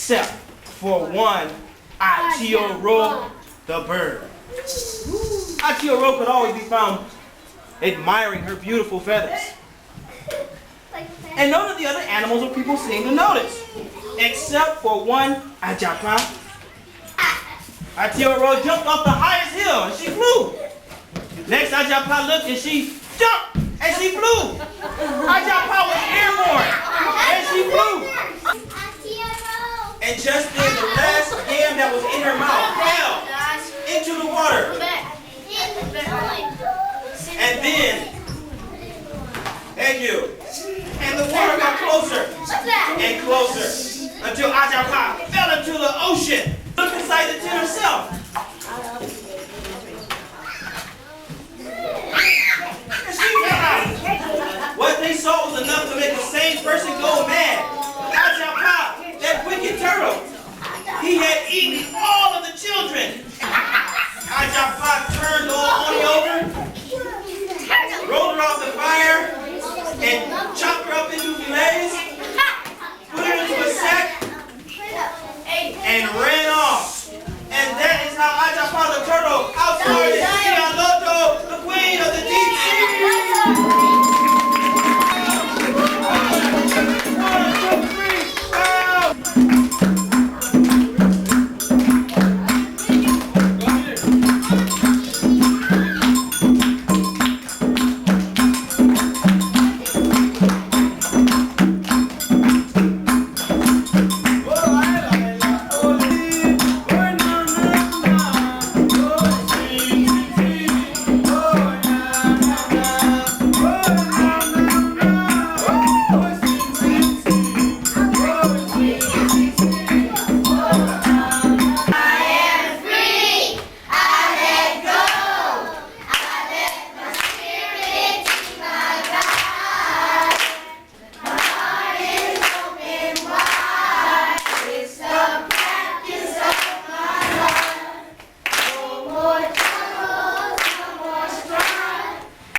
except for one Atioro the bird. Atioro could always be found admiring her beautiful feathers. And none of the other animals or people seemed to notice, except for one Ajapa. Atioro jumped off the highest hill and she flew. Next Ajapa looked and she jumped and she flew. Ajapa was airborne and she flew. And just then the last yam that was in her mouth fell into the water. And then, thank you. And the water got closer and closer until Ajapa fell into the ocean. Looked inside the tent herself. And she realized what they saw was enough to make a sane person go mad. Ajapa, that wicked turtle, he had eaten all of the children. Ajapa turned Oni over, rolled her off the fire, and chopped her up into fillets.